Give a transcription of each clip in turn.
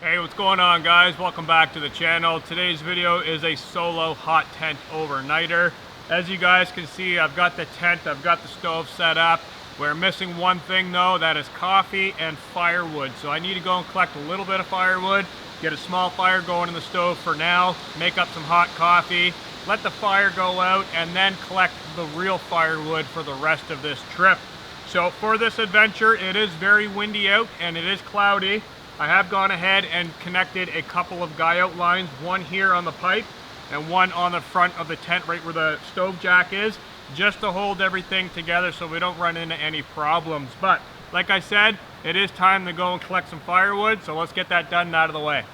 Hey, what's going on, guys? Welcome back to the channel. Today's video is a solo hot tent overnighter. As you guys can see, I've got the tent, I've got the stove set up. We're missing one thing though, that is coffee and firewood. So I need to go and collect a little bit of firewood, get a small fire going in the stove for now, make up some hot coffee, let the fire go out, and then collect the real firewood for the rest of this trip. So for this adventure, it is very windy out and it is cloudy. I have gone ahead and connected a couple of guy out lines, one here on the pipe and one on the front of the tent right where the stove jack is, just to hold everything together so we don't run into any problems. But like I said, it is time to go and collect some firewood, so let's get that done and out of the way.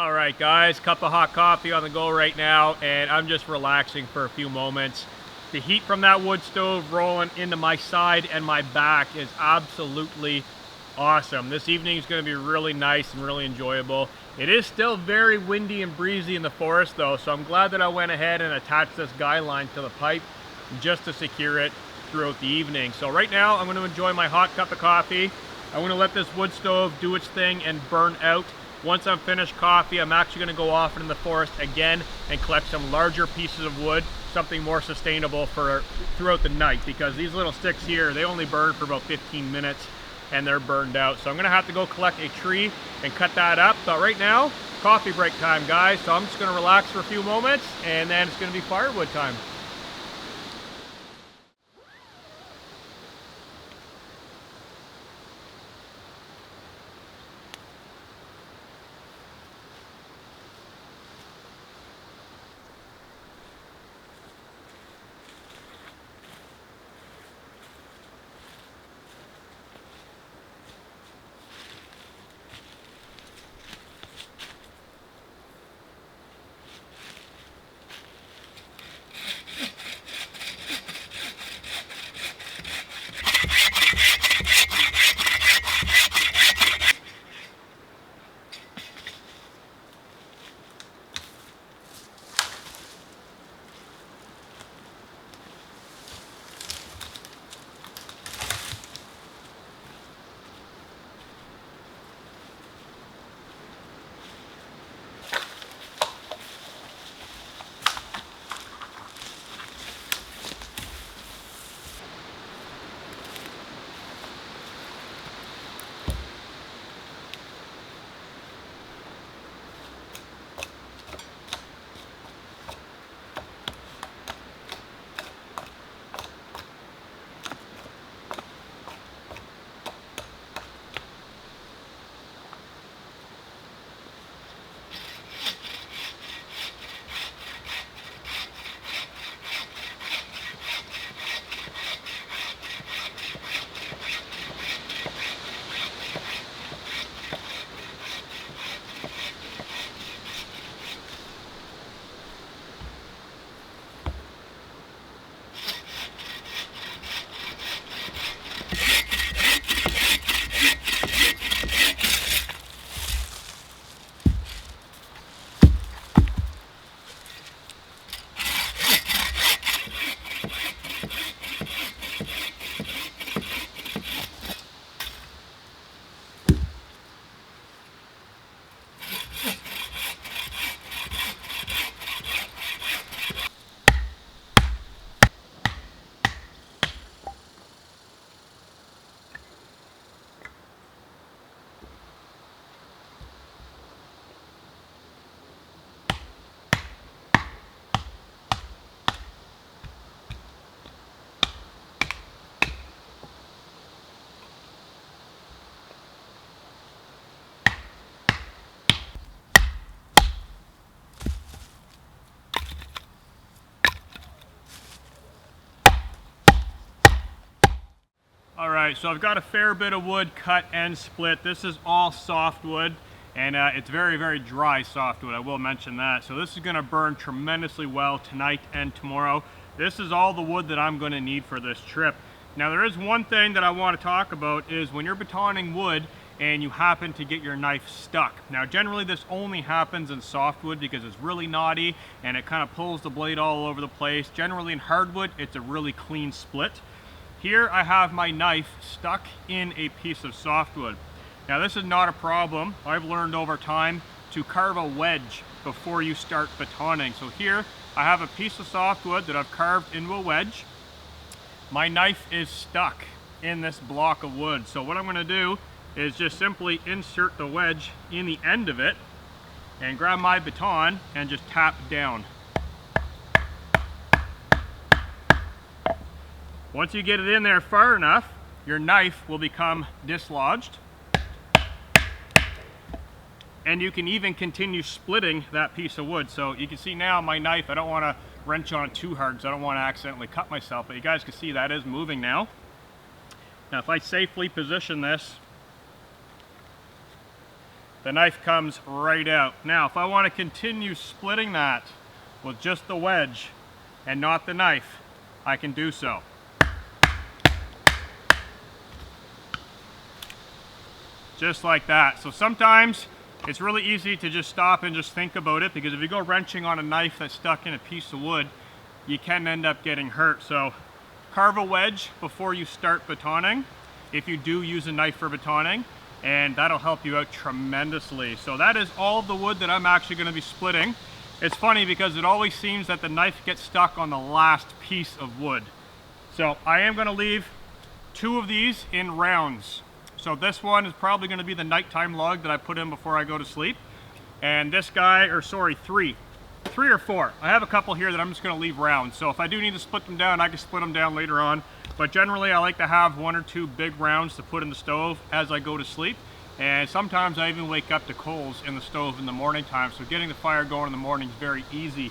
All right, guys, cup of hot coffee on the go right now, and I'm just relaxing for a few moments. The heat from that wood stove rolling into my side and my back is absolutely awesome. This evening is going to be really nice and really enjoyable. It is still very windy and breezy in the forest though, so I'm glad that I went ahead and attached this guy line to the pipe just to secure it throughout the evening. So right now I'm going to enjoy my hot cup of coffee. I'm going to let this wood stove do its thing and burn out. Once I'm finished coffee, I'm actually going to go off into the forest again and collect some larger pieces of wood, something more sustainable for throughout the night, because these little sticks here, they only burn for about 15 minutes and they're burned out. So I'm going to have to go collect a tree and cut that up. But right now, coffee break time, guys. So I'm just going to relax for a few moments and then it's going to be firewood time. All right, so I've got a fair bit of wood cut and split. This is all softwood, and it's very, very dry softwood, I will mention that. So this is gonna burn tremendously well tonight and tomorrow. This is all the wood that I'm gonna need for this trip. Now there is one thing that I wanna talk about is when you're batoning wood and you happen to get your knife stuck. Now generally this only happens in softwood because it's really knotty and it kind of pulls the blade all over the place. Generally in hardwood, it's a really clean split. Here I have my knife stuck in a piece of softwood. Now this is not a problem. I've learned over time to carve a wedge before you start batoning. So here I have a piece of softwood that I've carved into a wedge. My knife is stuck in this block of wood. So what I'm going to do is just simply insert the wedge in the end of it and grab my baton and just tap down. Once you get it in there far enough, your knife will become dislodged. And you can even continue splitting that piece of wood. So you can see now my knife, I don't want to wrench on too hard because I don't want to accidentally cut myself, but you guys can see that is moving now. Now if I safely position this the knife comes right out. Now, if I want to continue splitting that with just the wedge and not the knife, I can do so. Just like that. So sometimes it's really easy to just stop and just think about it, because if you go wrenching on a knife that's stuck in a piece of wood, you can end up getting hurt. So carve a wedge before you start batoning, if you do use a knife for batoning, and that'll help you out tremendously. So that is all of the wood that I'm actually going to be splitting. It's funny because it always seems that the knife gets stuck on the last piece of wood. So I am going to leave 2 of these in rounds. So this one is probably going to be the nighttime log that I put in before I go to sleep. And this guy, or sorry, 3 or 4. I have a couple here that I'm just going to leave rounds. So if I do need to split them down, I can split them down later on. But generally I like to have 1 or 2 big rounds to put in the stove as I go to sleep. And sometimes I even wake up to coals in the stove in the morning time. So getting the fire going in the morning is very easy.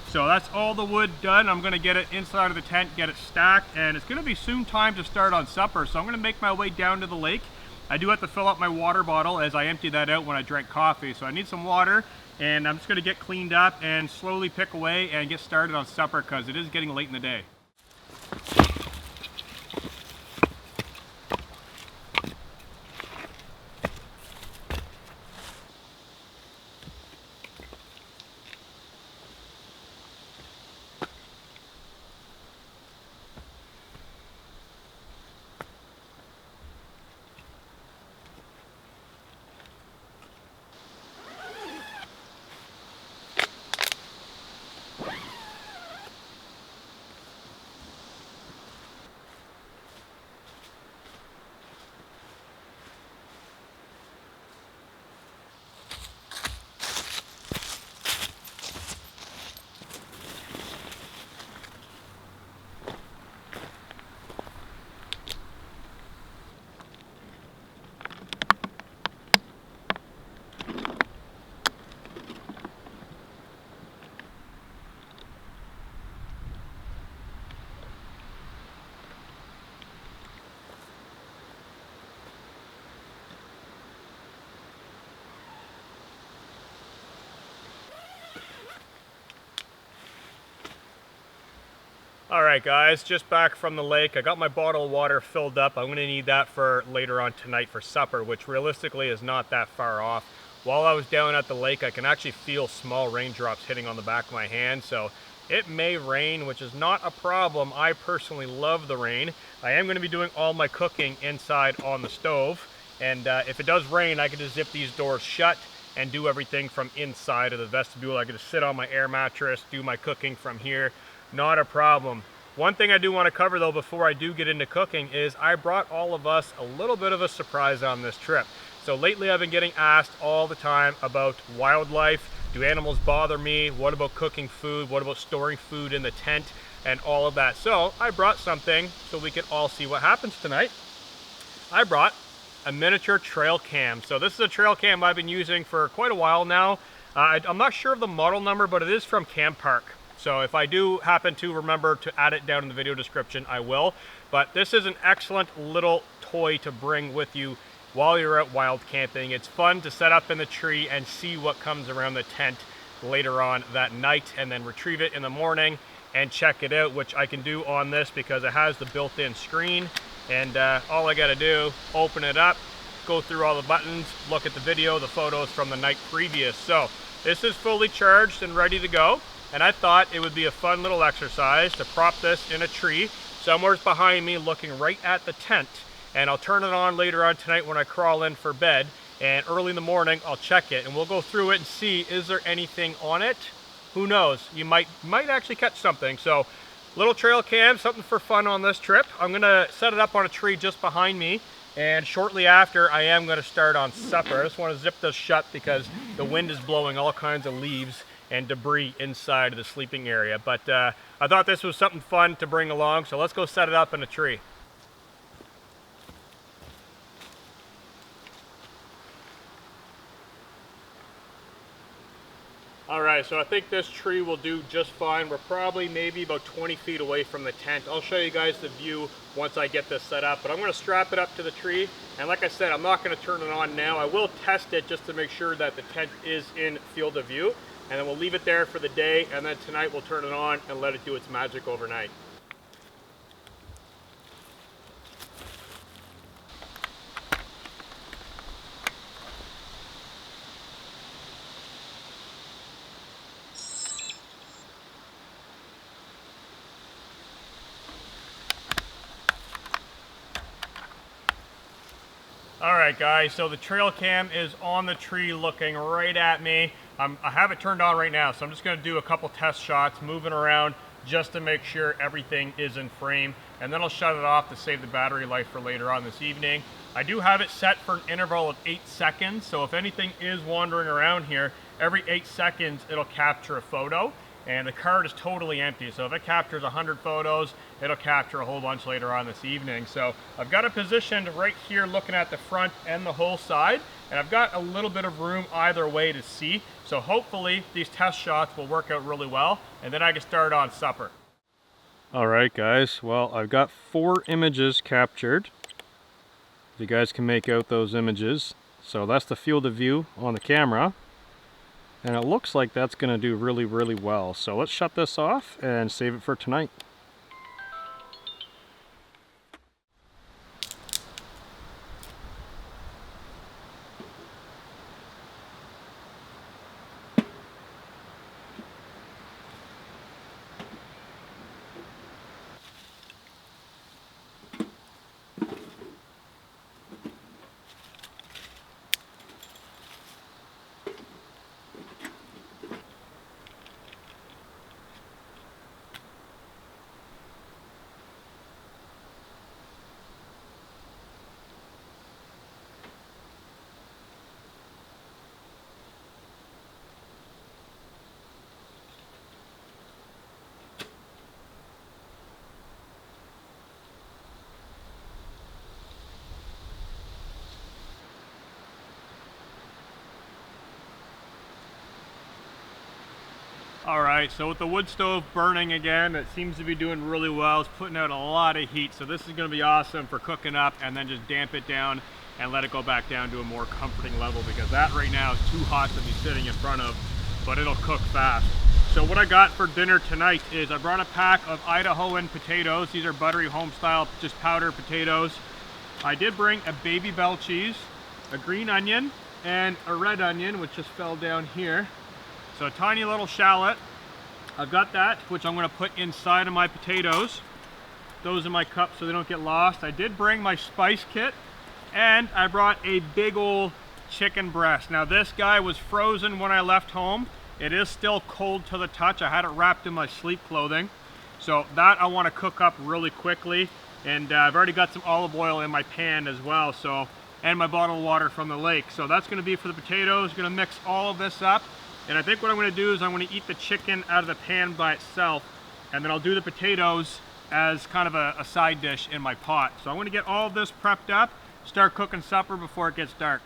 So that's all the wood done. I'm going to get it inside of the tent, get it stacked, and it's going to be soon time to start on supper. So I'm going to make my way down to the lake. I do have to fill up my water bottle as I empty that out when I drink coffee. So I need some water, and I'm just going to get cleaned up and slowly pick away and get started on supper, because it is getting late in the day. Alright guys, just back from the lake. I got my bottle of water filled up. I'm going to need that for later on tonight for supper, which realistically is not that far off. While I was down at the lake, I can actually feel small raindrops hitting on the back of my hand, so it may rain, which is not a problem. I personally love the rain. I am going to be doing all my cooking inside on the stove, and if it does rain, I can just zip these doors shut and do everything from inside of the vestibule. I can just sit on my air mattress, do my cooking from here. Not a problem. One thing I do want to cover though before I do get into cooking is I brought all of us a little bit of a surprise on this trip. So lately I've been getting asked all the time about wildlife. Do animals bother me? What about cooking food? What about storing food in the tent and all of that? So I brought something so we can all see what happens tonight. I brought a miniature trail cam. So this is a trail cam I've been using for quite a while now. I'm not sure of the model number, but it is from Campark. So if I do happen to remember to add it down in the video description, I will. But this is an excellent little toy to bring with you while you're out wild camping. It's fun to set up in the tree and see what comes around the tent later on that night, and then retrieve it in the morning and check it out, which I can do on this because it has the built-in screen. And all I gotta do, open it up, go through all the buttons, look at the video, the photos from the night previous. So this is fully charged and ready to go. And I thought it would be a fun little exercise to prop this in a tree somewhere behind me looking right at the tent. And I'll turn it on later on tonight when I crawl in for bed. And early in the morning, I'll check it. And we'll go through it and see, is there anything on it? Who knows? You might actually catch something. So, little trail cam, something for fun on this trip. I'm going to set it up on a tree just behind me. And shortly after, I am going to start on supper. I just want to zip this shut because the wind is blowing all kinds of leaves and debris inside of the sleeping area. But I thought this was something fun to bring along, so let's go set it up in a tree. Alright, guys, so I think this tree will do just fine. We're probably maybe about 20 feet away from the tent. I'll show you guys the view once I get this set up, but I'm gonna strap it up to the tree. And like I said, I'm not gonna turn it on now. I will test it just to make sure that the tent is in field of view. And then we'll leave it there for the day, and then tonight we'll turn it on and let it do its magic overnight. Alright guys, so the trail cam is on the tree looking right at me. I have it turned on right now, so I'm just going to do a couple test shots, moving around just to make sure everything is in frame. And then I'll shut it off to save the battery life for later on this evening. I do have it set for an interval of 8 seconds, so if anything is wandering around here, every 8 seconds it'll capture a photo. And the card is totally empty, so if it captures 100 photos, it'll capture a whole bunch later on this evening. So I've got it positioned right here looking at the front and the whole side, and I've got a little bit of room either way to see. So hopefully these test shots will work out really well, and then I can start on supper. All right guys, well, I've got 4 images captured. You guys can make out those images. So that's the field of view on the camera. And it looks like that's going to do really, really well. So let's shut this off and save it for tonight. Alright, so with the wood stove burning again, it seems to be doing really well. It's putting out a lot of heat, so this is going to be awesome for cooking up and then just damp it down and let it go back down to a more comforting level, because that right now is too hot to be sitting in front of, but it'll cook fast. So what I got for dinner tonight is I brought a pack of Idahoan potatoes. These are buttery home style, just powdered potatoes. I did bring a baby bell cheese, a green onion, and a red onion, which just fell down here. So a tiny little shallot. I've got that, which I'm going to put inside of my potatoes. Those in my cup so they don't get lost. I did bring my spice kit, and I brought a big old chicken breast. Now this guy was frozen when I left home. It is still cold to the touch. I had it wrapped in my sleep clothing. So that I want to cook up really quickly. And I've already got some olive oil in my pan as well. So, and my bottle of water from the lake. So that's going to be for the potatoes. Going to mix all of this up. And I think what I'm going to do is I'm going to eat the chicken out of the pan by itself, and then I'll do the potatoes as kind of a side dish in my pot. So I'm going to get all of this prepped up, start cooking supper before it gets dark.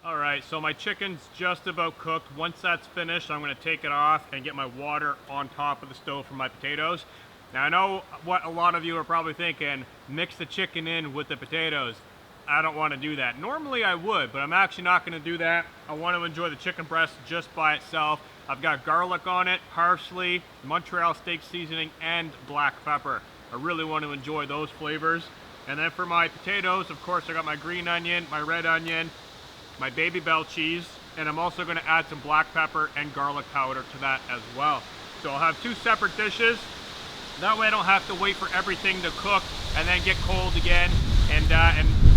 All right, so my chicken's just about cooked. Once that's finished, I'm gonna take it off and get my water on top of the stove for my potatoes. Now I know what a lot of you are probably thinking, mix the chicken in with the potatoes. I don't wanna do that. Normally I would, but I'm actually not gonna do that. I wanna enjoy the chicken breast just by itself. I've got garlic on it, parsley, Montreal steak seasoning, and black pepper. I really want to enjoy those flavors. And then for my potatoes, of course, I got my green onion, my red onion, my baby bell cheese, and I'm also going to add some black pepper and garlic powder to that as well. So I'll have two separate dishes. That way I don't have to wait for everything to cook and then get cold again. And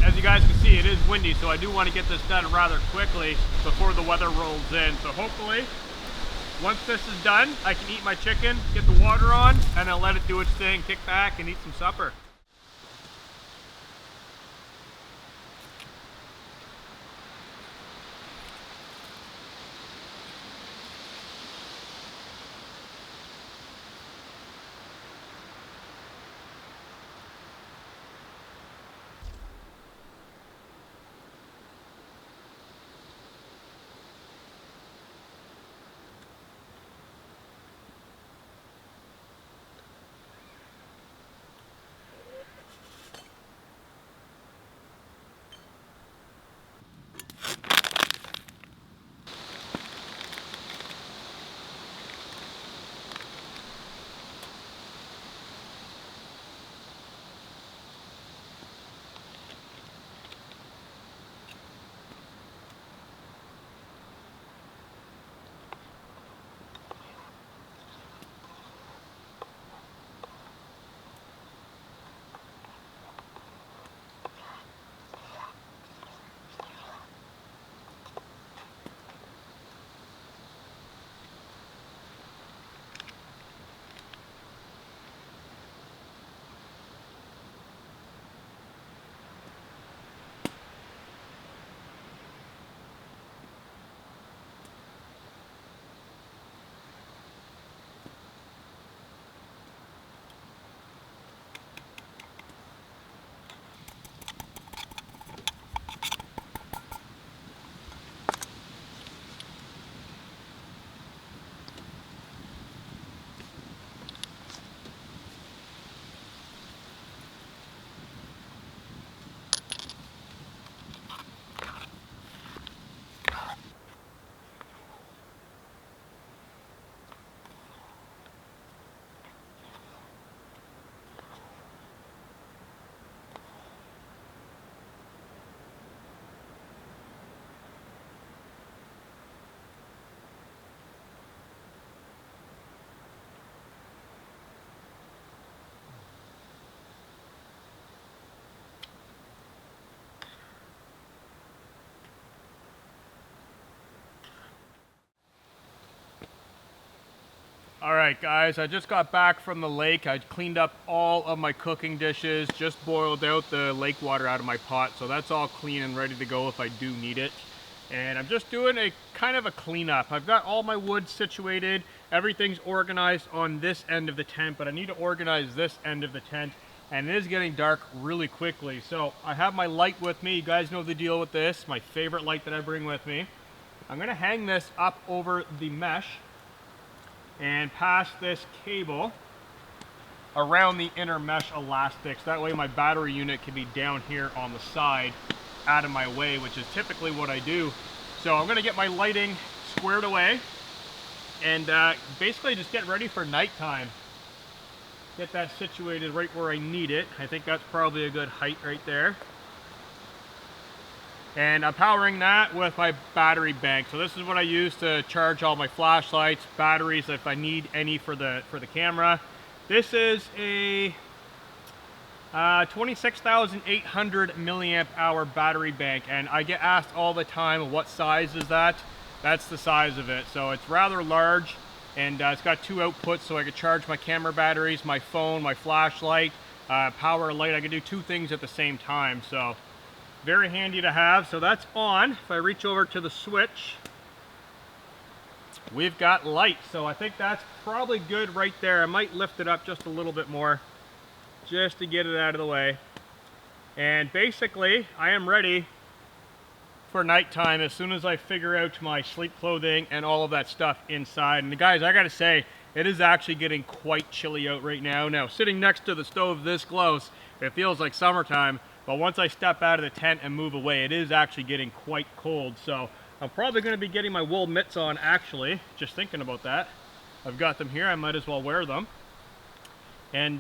as you guys can see, it is windy, so I do want to get this done rather quickly before the weather rolls in. So hopefully, once this is done, I can eat my chicken, get the water on, and then let it do its thing, kick back, and eat some supper. All right, guys, I just got back from the lake. I cleaned up all of my cooking dishes, just boiled out the lake water out of my pot, so that's all clean and ready to go if I do need it. And I'm just doing a kind of a cleanup. I've got all my wood situated. Everything's organized on this end of the tent, but I need to organize this end of the tent, and it is getting dark really quickly. So I have my light with me. You guys know the deal with this, my favorite light that I bring with me. I'm gonna hang this up over the mesh and pass this cable around the inner mesh elastics. That way my battery unit can be down here on the side out of my way, which is typically what I do. So I'm gonna get my lighting squared away and basically just get ready for nighttime. Get that situated right where I need it. I think that's probably a good height right there. And I'm powering that with my battery bank. So this is what I use to charge all my flashlights, batteries if I need any for the camera. This is a 26,800 milliamp hour battery bank, and I get asked all the time, what size is that? That's the size of it. So it's rather large, and it's got two outputs, so I can charge my camera batteries, my phone, my flashlight, power a light. I can do two things at the same time. So very handy to have. So that's on. If I reach over to the switch, we've got light. So I think that's probably good right there. I might lift it up just a little bit more just to get it out of the way. And basically, I am ready for nighttime as soon as I figure out my sleep clothing and all of that stuff inside. And guys, I gotta say, it is actually getting quite chilly out right now. Now, sitting next to the stove this close, it feels like summertime, but once I step out of the tent and move away, it is actually getting quite cold. So I'm probably gonna be getting my wool mitts on actually, just thinking about that. I've got them here, I might as well wear them. And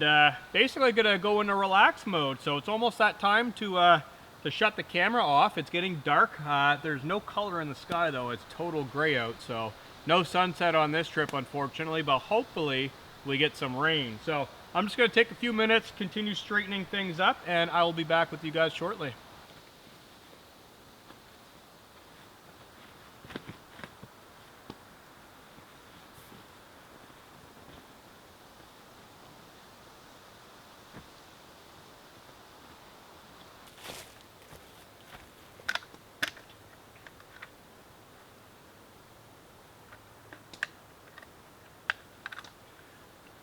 basically gonna go into relax mode. So it's almost that time to shut the camera off. It's getting dark. There's no color in the sky though, it's total gray out. So no sunset on this trip, unfortunately, but hopefully we get some rain. So I'm just gonna take a few minutes, continue straightening things up, and I will be back with you guys shortly.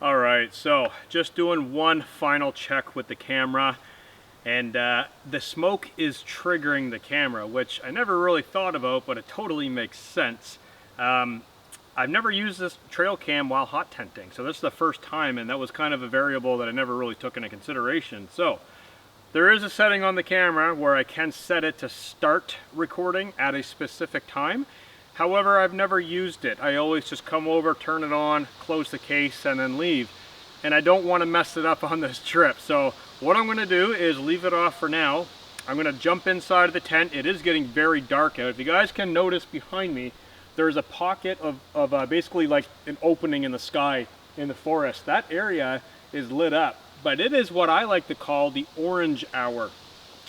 All right, so just doing one final check with the camera, and the smoke is triggering the camera, which I never really thought about, but it totally makes sense. I've never used this trail cam while hot tenting, so this is the first time, and that was kind of a variable that I never really took into consideration. So there is a setting on the camera where I can set it to start recording at a specific time. However, I've never used it. I always just come over, turn it on, close the case, and then leave. And I don't want to mess it up on this trip. So what I'm going to do is leave it off for now. I'm going to jump inside of the tent. It is getting very dark out. If you guys can notice behind me, there's a pocket of basically like an opening in the sky in the forest. That area is lit up, but it is what I like to call the orange hour.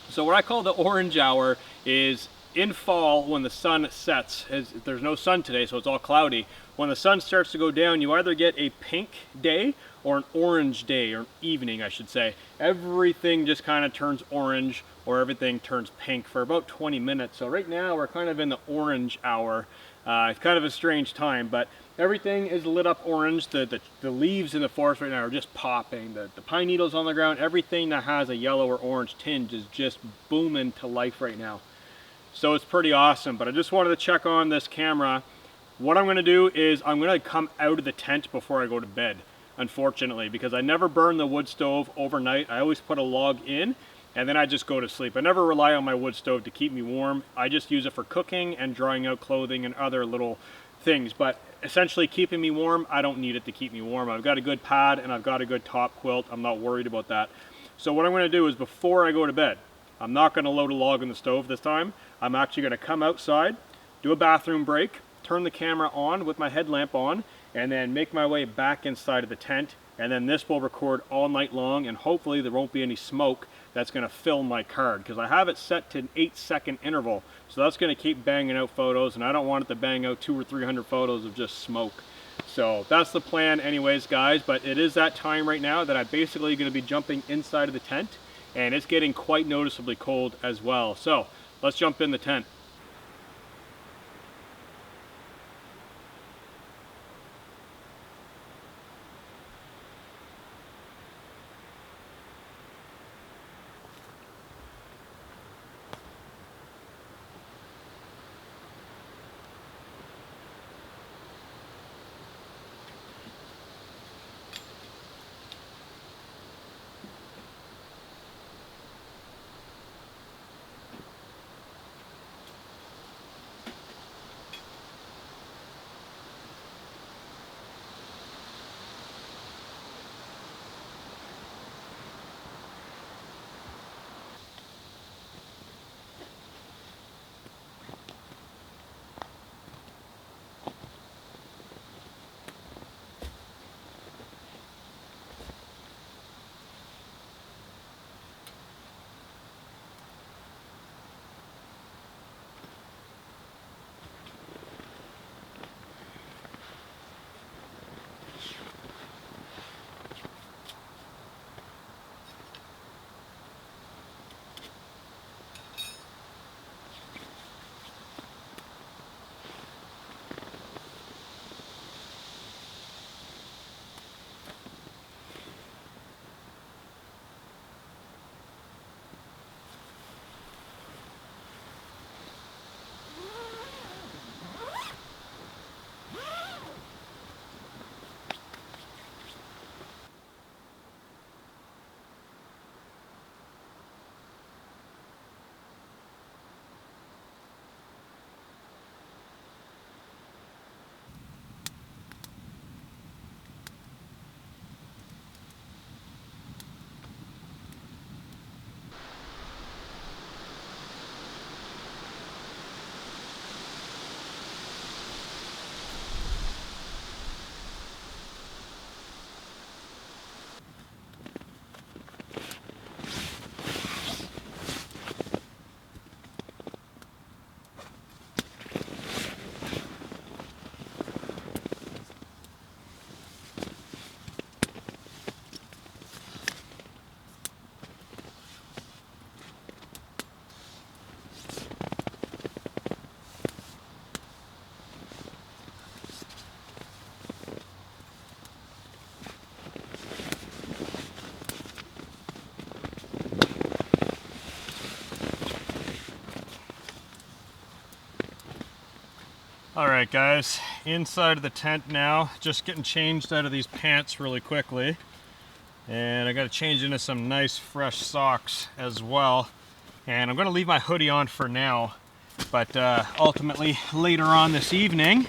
So what I call the orange hour is in fall, when the sun sets, there's no sun today, so it's all cloudy. When the sun starts to go down, you either get a pink day or an orange day, or evening, I should say. Everything just kind of turns orange, or everything turns pink for about 20 minutes. So right now, we're kind of in the orange hour. It's kind of a strange time, but everything is lit up orange. The leaves in the forest right now are just popping. The pine needles on the ground, everything that has a yellow or orange tinge is just booming to life right now. So it's pretty awesome, but I just wanted to check on this camera. What I'm gonna do is I'm gonna come out of the tent before I go to bed, unfortunately, because I never burn the wood stove overnight. I always put a log in and then I just go to sleep. I never rely on my wood stove to keep me warm. I just use it for cooking and drying out clothing and other little things, but essentially keeping me warm, I don't need it to keep me warm. I've got a good pad and I've got a good top quilt. I'm not worried about that. So what I'm gonna do is before I go to bed, I'm not gonna load a log in the stove this time. I'm actually gonna come outside, do a bathroom break, turn the camera on with my headlamp on, and then make my way back inside of the tent. And then this will record all night long, and hopefully there won't be any smoke that's gonna fill my card, because I have it set to an 8-second interval. So that's gonna keep banging out photos, and I don't want it to bang out 200 or 300 photos of just smoke. So that's the plan anyways, guys, but it is that time right now that I'm basically gonna be jumping inside of the tent, and it's getting quite noticeably cold as well. So let's jump in the tent. All right, guys, inside of the tent now, just getting changed out of these pants really quickly. And I got to change into some nice fresh socks as well. And I'm going to leave my hoodie on for now. But ultimately, later on this evening,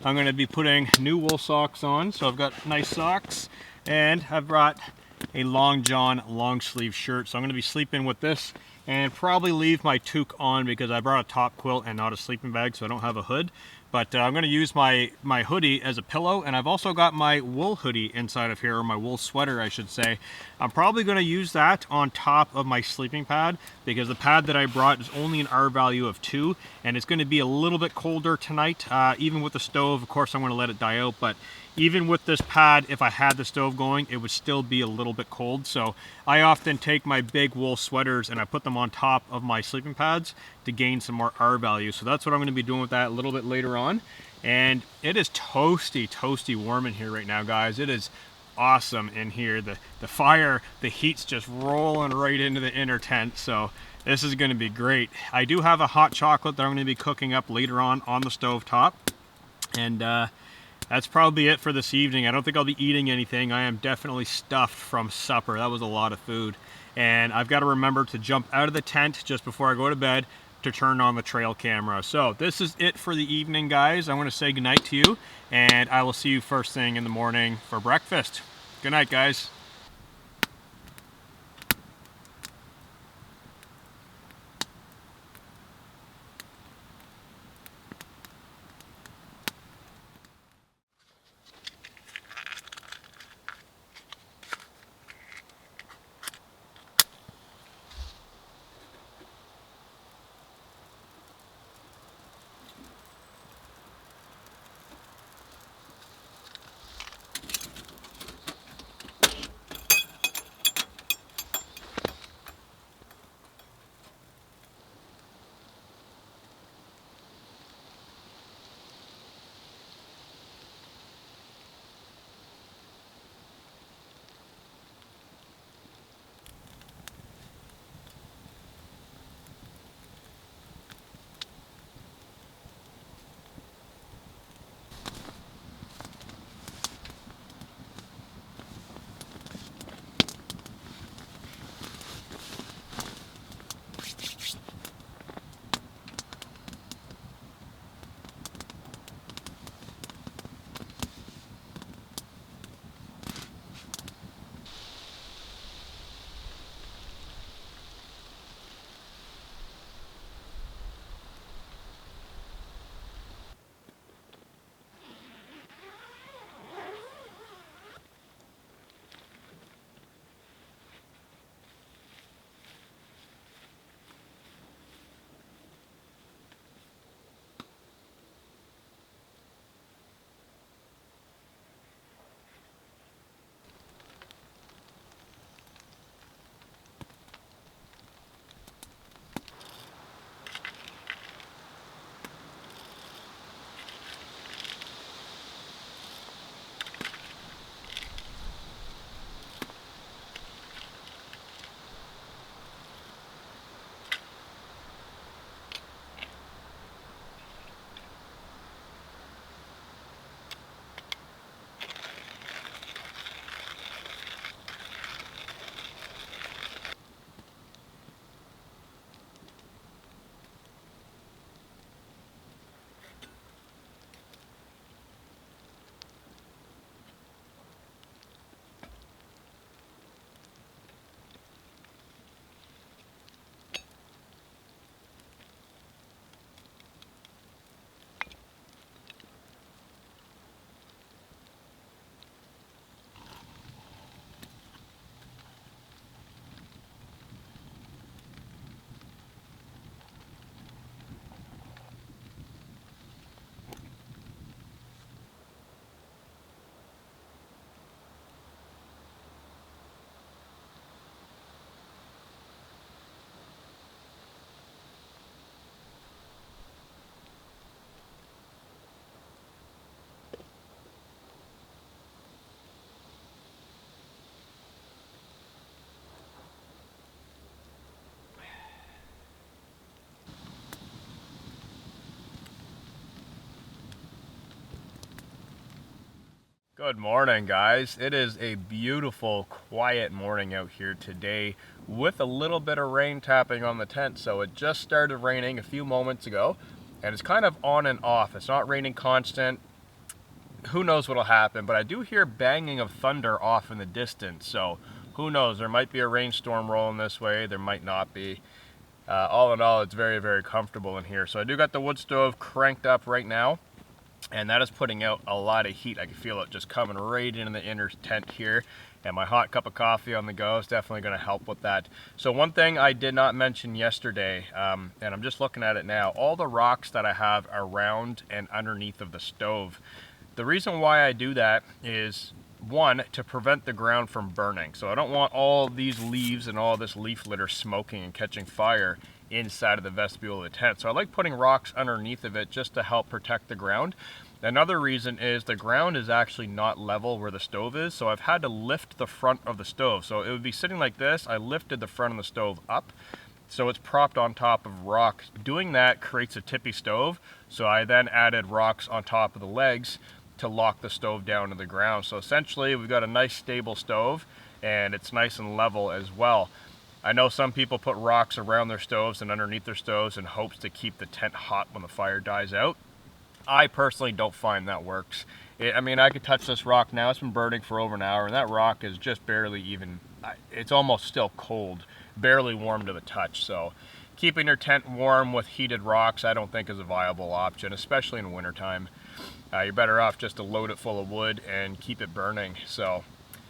I'm going to be putting new wool socks on. So I've got nice socks, and I've brought a Long John long sleeve shirt. So I'm going to be sleeping with this and probably leave my toque on because I brought a top quilt and not a sleeping bag, so I don't have a hood. But I'm going to use my hoodie as a pillow, and I've also got my wool hoodie inside of here, or my wool sweater, I should say. I'm probably going to use that on top of my sleeping pad because the pad that I brought is only an R value of 2, and it's going to be a little bit colder tonight. Even with the stove, of course, I'm going to let it die out, but even with this pad, if I had the stove going, it would still be a little bit cold. So I often take my big wool sweaters and I put them on top of my sleeping pads to gain some more R value. So that's what I'm going to be doing with that a little bit later on. And it is toasty warm in here right now, guys. It is awesome in here. The fire, the heat's just rolling right into the inner tent. So this is going to be great. I do have a hot chocolate that I'm going to be cooking up later on the stove top. And that's probably it for this evening. I don't think I'll be eating anything. I am definitely stuffed from supper. That was a lot of food. And I've got to remember to jump out of the tent just before I go to bed to turn on the trail camera. So this is it for the evening, guys. I want to say goodnight to you, and I will see you first thing in the morning for breakfast. Good night, guys. Good morning, guys. It is a beautiful, quiet morning out here today with a little bit of rain tapping on the tent. So it just started raining a few moments ago and it's kind of on and off. It's not raining constant. Who knows what'll happen, but I do hear banging of thunder off in the distance. So who knows? There might be a rainstorm rolling this way. There might not be. All in all, it's very, very comfortable in here. So I do got the wood stove cranked up right now, and that is putting out a lot of heat. I can feel it just coming right into the inner tent here, and my hot cup of coffee on the go is definitely going to help with that. So one thing I did not mention yesterday, and I'm just looking at it now, all the rocks that I have around and underneath of the stove. The reason why I do that is, one, to prevent the ground from burning. So I don't want all these leaves and all this leaf litter smoking and catching fire inside of the vestibule of the tent. So I like putting rocks underneath of it just to help protect the ground. Another reason is the ground is actually not level where the stove is, so I've had to lift the front of the stove. So it would be sitting like this. I lifted the front of the stove up, so it's propped on top of rocks. Doing that creates a tippy stove, so I then added rocks on top of the legs to lock the stove down to the ground. So essentially we've got a nice stable stove, and it's nice and level as well. I know some people put rocks around their stoves and underneath their stoves in hopes to keep the tent hot when the fire dies out. I personally don't find that works. I mean, I could touch this rock now. It's been burning for over an hour, and that rock is just barely even, it's almost still cold, barely warm to the touch. So keeping your tent warm with heated rocks I don't think is a viable option, especially in wintertime. You're better off just to load it full of wood and keep it burning. So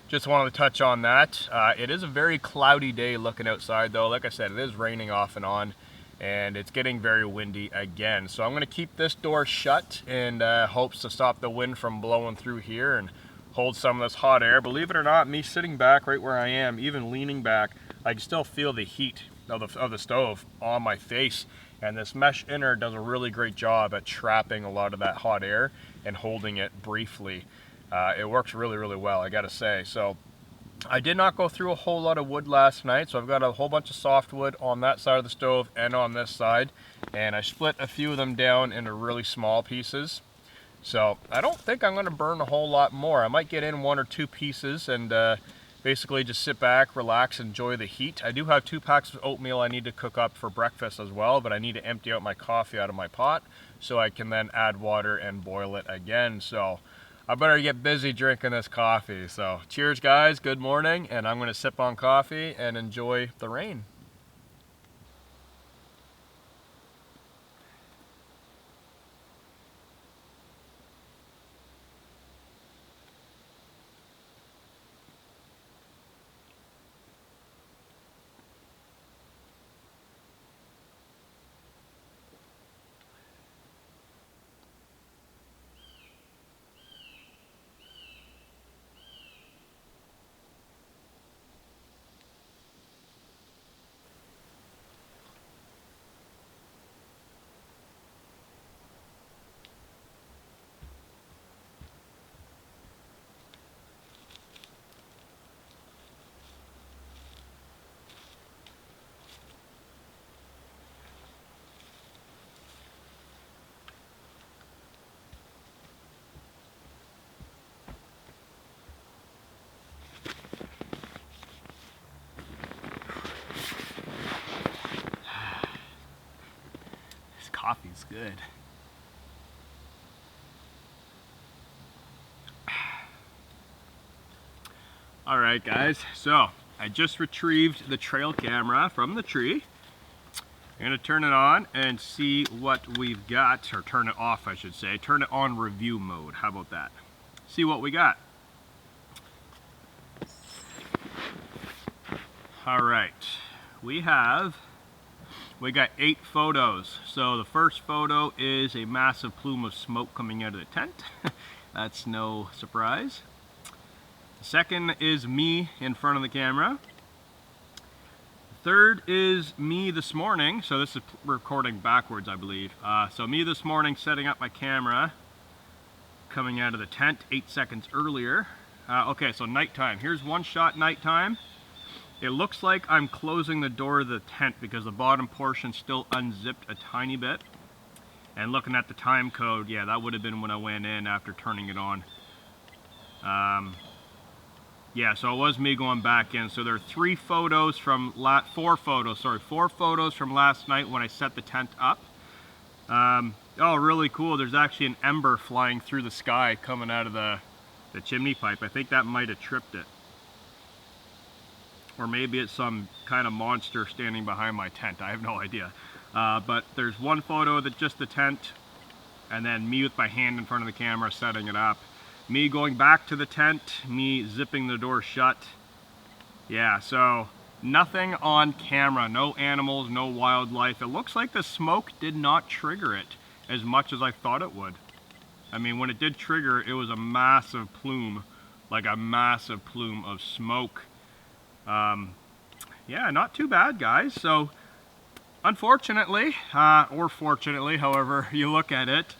just wanted to touch on that. It is a very cloudy day looking outside though. Like I said, it is raining off and on, and it's getting very windy again. So I'm going to keep this door shut in hopes to stop the wind from blowing through here and hold some of this hot air. Believe it or not, me sitting back right where I am, even leaning back, I can still feel the heat of the stove on my face. And this mesh inner does a really great job at trapping a lot of that hot air and holding it briefly. It works really, really well, I gotta say. So I did not go through a whole lot of wood last night, so I've got a whole bunch of softwood on that side of the stove and on this side, and I split a few of them down into really small pieces. So I don't think I'm gonna burn a whole lot more. I might get in 1 or 2 pieces and basically just sit back, relax, enjoy the heat. I do have 2 packs of oatmeal I need to cook up for breakfast as well, but I need to empty out my coffee out of my pot so I can then add water and boil it again. So I better get busy drinking this coffee. So cheers, guys, good morning, and I'm gonna sip on coffee and enjoy the rain. Coffee's good. All right, guys, so I just retrieved the trail camera from the tree. I'm gonna turn it on and see what we've got, or turn it off, I should say. Turn it on review mode, how about that? See what we got. All right, we got 8 photos. So the first photo is a massive plume of smoke coming out of the tent. That's no surprise. The second is me in front of the camera. The third is me this morning. So this is recording backwards, I believe. So me this morning setting up my camera coming out of the tent 8 seconds earlier. Okay, so nighttime. Here's one shot nighttime. It looks like I'm closing the door of the tent because the bottom portion still unzipped a tiny bit. And looking at the time code, yeah, that would have been when I went in after turning it on. Yeah, so it was me going back in. So there are 4 photos from last night when I set the tent up. Oh, really cool. There's actually an ember flying through the sky coming out of the chimney pipe. I think that might have tripped it. Or maybe it's some kind of monster standing behind my tent. I have no idea. But there's one photo of just the tent, and then me with my hand in front of the camera setting it up. Me going back to the tent, me zipping the door shut. Yeah, so nothing on camera, no animals, no wildlife. It looks like the smoke did not trigger it as much as I thought it would. I mean, when it did trigger, it was a massive plume, like a massive plume of smoke. Yeah, not too bad, guys. So unfortunately, or fortunately, however you look at it,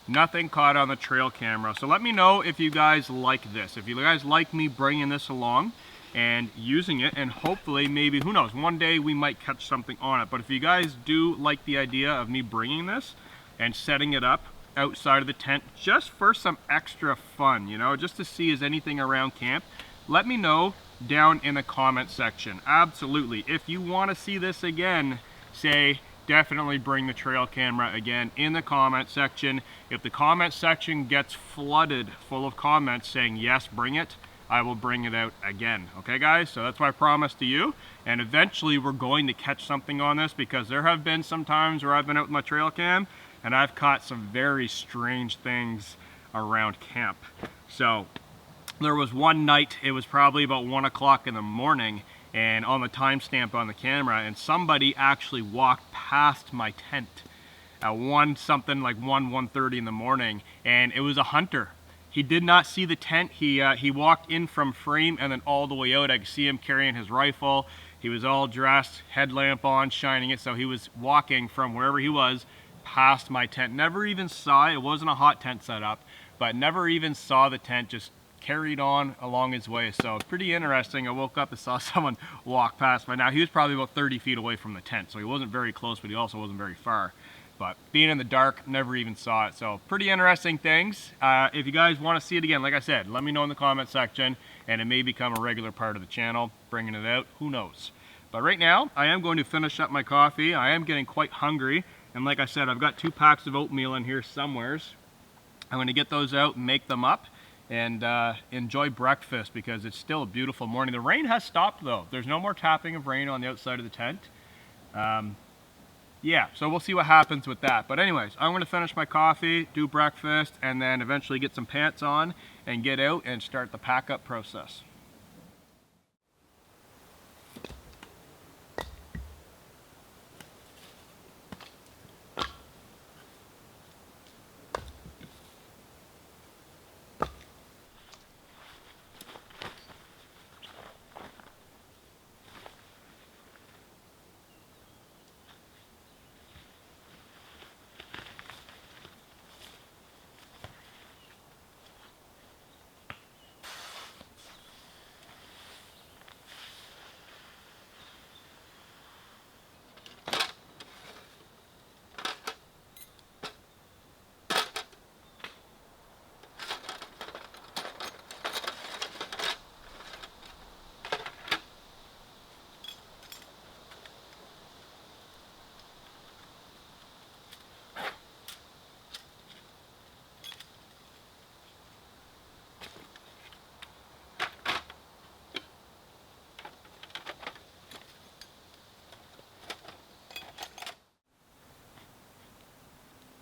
nothing caught on the trail camera. So let me know if you guys like this. If you guys like me bringing this along and using it, and hopefully, maybe, who knows, one day we might catch something on it. But if you guys do like the idea of me bringing this and setting it up outside of the tent just for some extra fun, you know, just to see is anything around camp, let me know down in the comment section. Absolutely. If you want to see this again, say, definitely bring the trail camera again in the comment section. If the comment section gets flooded full of comments saying yes, bring it, I will bring it out again. Okay, guys? So that's my promise to you. And eventually we're going to catch something on this, because there have been some times where I've been out with my trail cam and I've caught some very strange things around camp. So there was one night, it was probably about 1 o'clock in the morning, and on the timestamp on the camera, and somebody actually walked past my tent at 1:30 in the morning, and it was a hunter. He did not see the tent. He walked in from frame and then all the way out. I could see him carrying his rifle. He was all dressed, headlamp on, shining it, so he was walking from wherever he was past my tent. Never even saw it. It wasn't a hot tent setup, but never even saw the tent, just carried on along his way. So pretty interesting. I woke up and saw someone walk past. By now, he was probably about 30 feet away from the tent, so he wasn't very close, but he also wasn't very far. But being in the dark, never even saw it. So pretty interesting things. If you guys want to see it again, like I said, let me know in the comment section, and it may become a regular part of the channel, bringing it out, who knows. But right now, I am going to finish up my coffee. I am getting quite hungry, and like I said, I've got 2 packs of oatmeal in here somewheres. I'm going to get those out and make them up and enjoy breakfast, because it's still a beautiful morning. The rain has stopped though. There's no more tapping of rain on the outside of the tent. Yeah, so we'll see what happens with that. But anyways, I'm gonna finish my coffee, do breakfast, and then eventually get some pants on and get out and start the pack up process.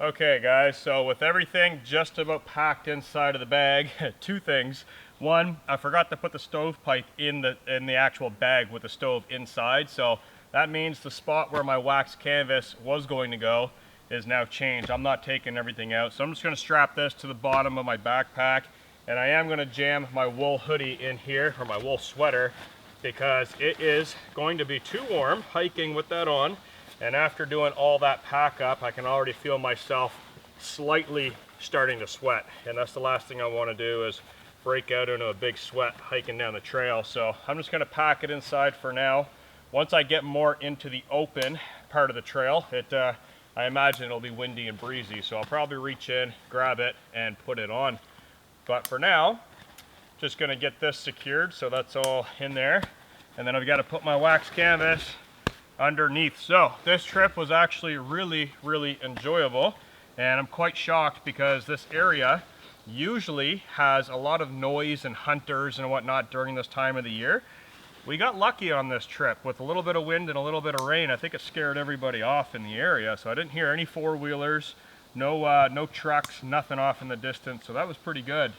Okay guys, so with everything just about packed inside of the bag, 2 things. One, I forgot to put the stovepipe in the actual bag with the stove inside, so that means the spot where my wax canvas was going to go is now changed. I'm not taking everything out, so I'm just going to strap this to the bottom of my backpack, and I am going to jam my wool hoodie in here, or my wool sweater, because it is going to be too warm hiking with that on. And after doing all that pack up, I can already feel myself slightly starting to sweat. And that's the last thing I want to do, is break out into a big sweat hiking down the trail. So I'm just going to pack it inside for now. Once I get more into the open part of the trail, I imagine it'll be windy and breezy. So I'll probably reach in, grab it, and put it on. But for now, just gonna get this secured so that's all in there. And then I've got to put my wax canvas underneath. So this trip was actually really, really enjoyable. And I'm quite shocked because this area usually has a lot of noise and hunters and whatnot during this time of the year. We got lucky on this trip with a little bit of wind and a little bit of rain. I think it scared everybody off in the area. So I didn't hear any four-wheelers, no trucks, nothing off in the distance. So that was pretty good.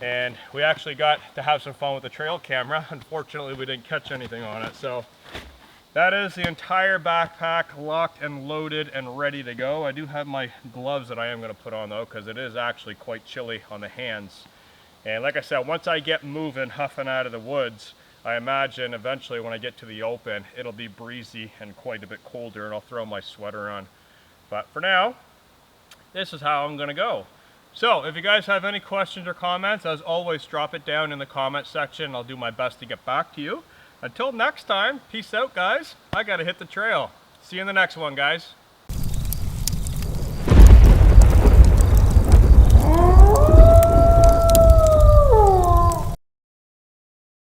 And we actually got to have some fun with the trail camera. Unfortunately, we didn't catch anything on it. So that is the entire backpack locked and loaded and ready to go. I do have my gloves that I am going to put on though, because it is actually quite chilly on the hands. And like I said, once I get moving, huffing out of the woods, I imagine eventually when I get to the open, it'll be breezy and quite a bit colder, and I'll throw my sweater on. But for now, this is how I'm going to go. So if you guys have any questions or comments, as always, drop it down in the comment section. I'll do my best to get back to you. Until next time, peace out, guys. I gotta hit the trail. See you in the next one, guys.